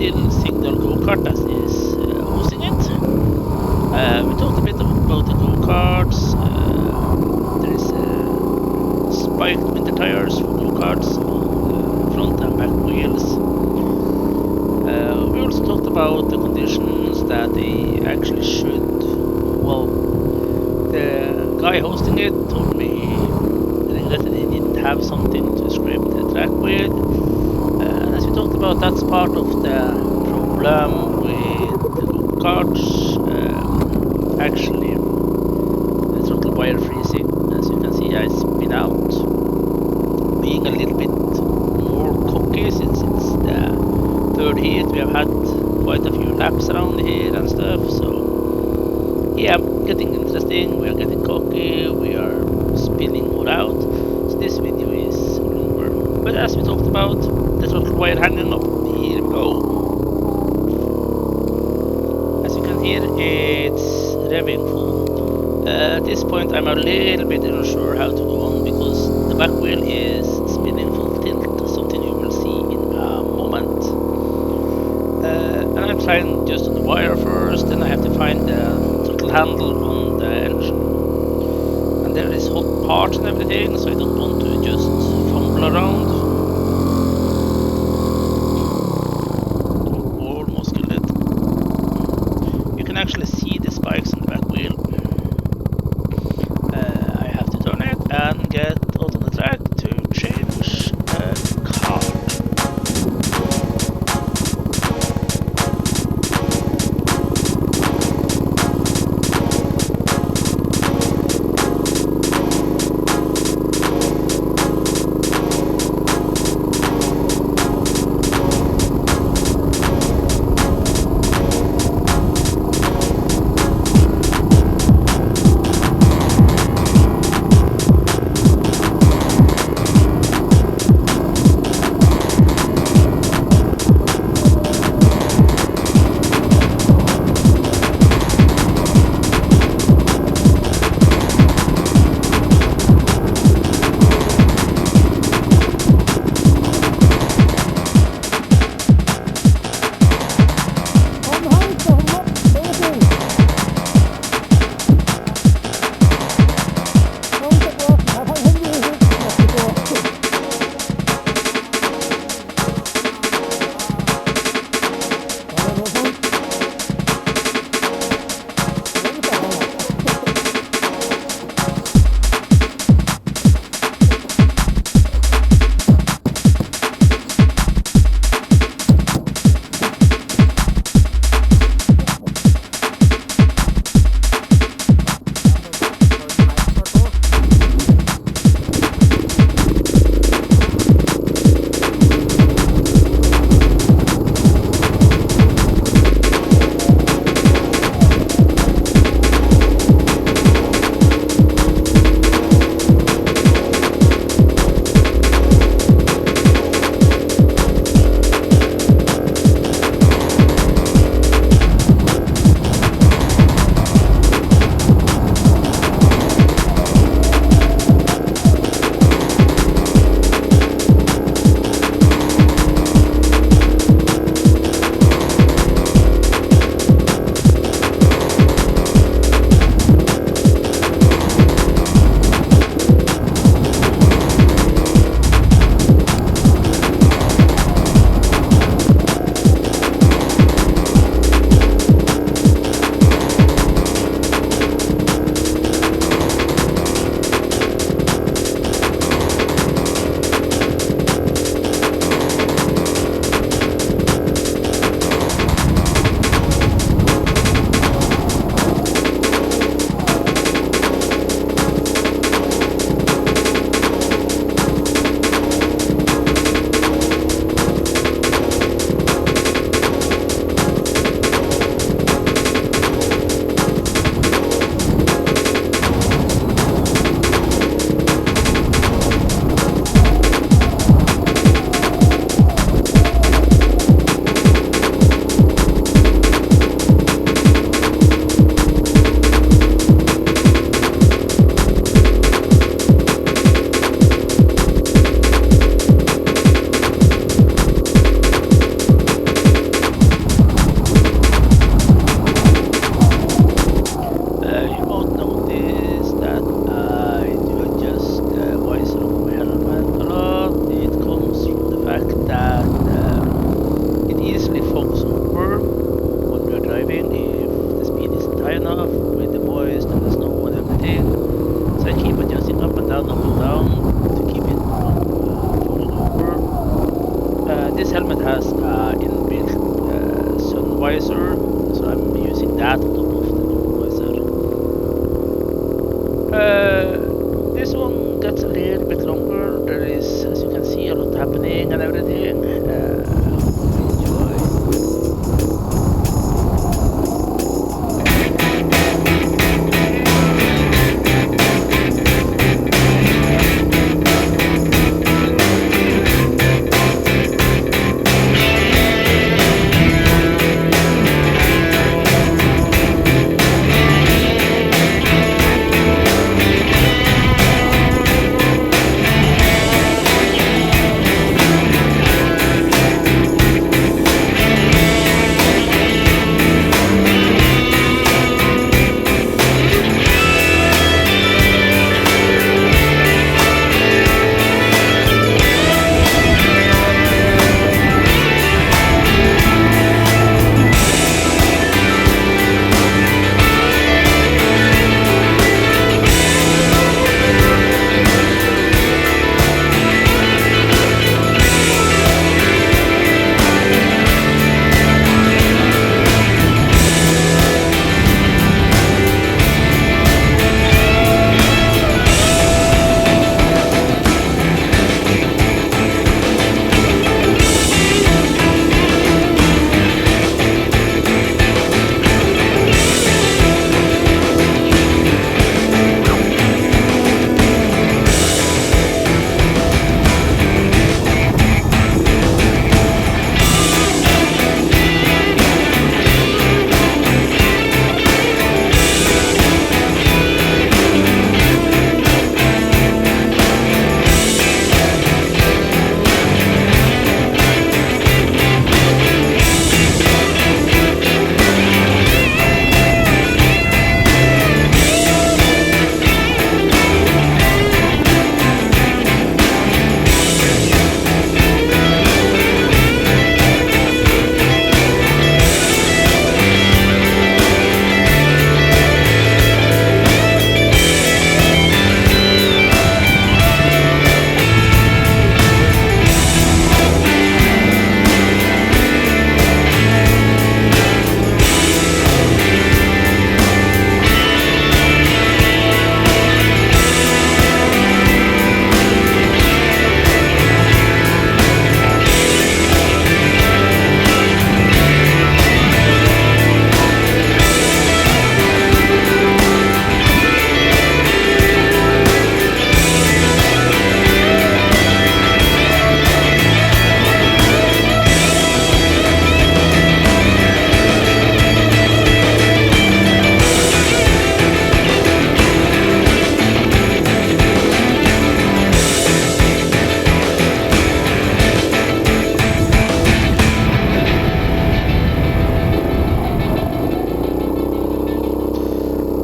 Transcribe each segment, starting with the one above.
still Signal Gokart that is hosting it. We talked a bit about the go-karts. There is spiked winter tires for go-karts on front and back wheels. We also talked about the conditions that they actually should. Well, the guy hosting it told me that they didn't have something to scrape the track with. And as we talked about, that's part of the problem with the go-karts. Actually, the throttle wire freezing. As you can see, I spin out, being a little bit more cocky since it's the third heat. We have had quite a few laps around here and stuff, so yeah, getting interesting. We are getting cocky, we are spinning more out, so this video is longer. But as we talked about, the throttle wire hanging up, here we go. As you can hear, it's revving full. At this point I'm a little bit unsure how to go on because the back wheel is spinning full tilt, something you will see in a moment. And I'm trying just on the wire first, then I have to find the throttle handle on the engine. And there is hot parts and everything, so I don't want to just fumble around. Almost killed it. You can actually see the spikes on the back wheel. I have to turn it and get out on the track to change the car. This helmet has inbuilt sun visor, so I'm using that on top of the normal visor. This one gets a little bit longer. There is, as you can see, a lot happening and everything. Hope you enjoy.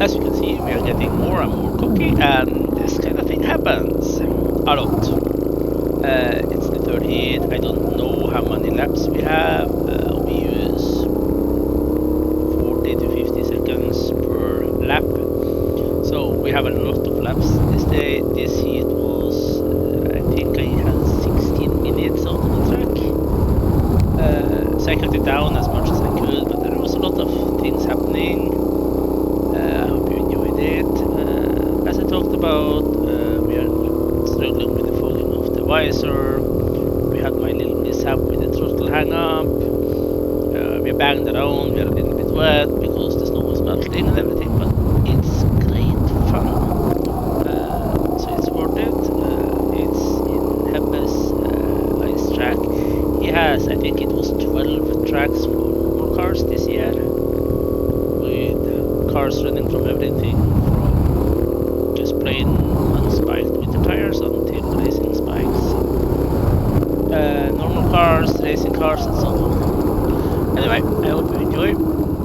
As you can see, we are getting more and more cocky, and this kind of thing happens a lot. It's the third heat. I don't know how many laps we have. We use 40 to 50 seconds per lap. So we have a lot of laps this day. This heat was, I think I had 16 minutes out on the track. So I cut it down as much as I could, but there was a lot of things happening. I hope you enjoyed it. As I talked about, we are struggling with the fogging of the visor. We had my little mishap with the throttle hang up. We are banged around, we are a little bit wet because the snow was melting and everything, but it's great fun. So it's worth it. It's in Hebbes ice track. He has, I think it was 12 tracks for more cars this year, with cars running from everything from just plain unspiked winter tires until racing spikes, normal cars, racing cars and so on. Anyway, I hope you enjoy.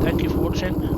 Thank you for watching.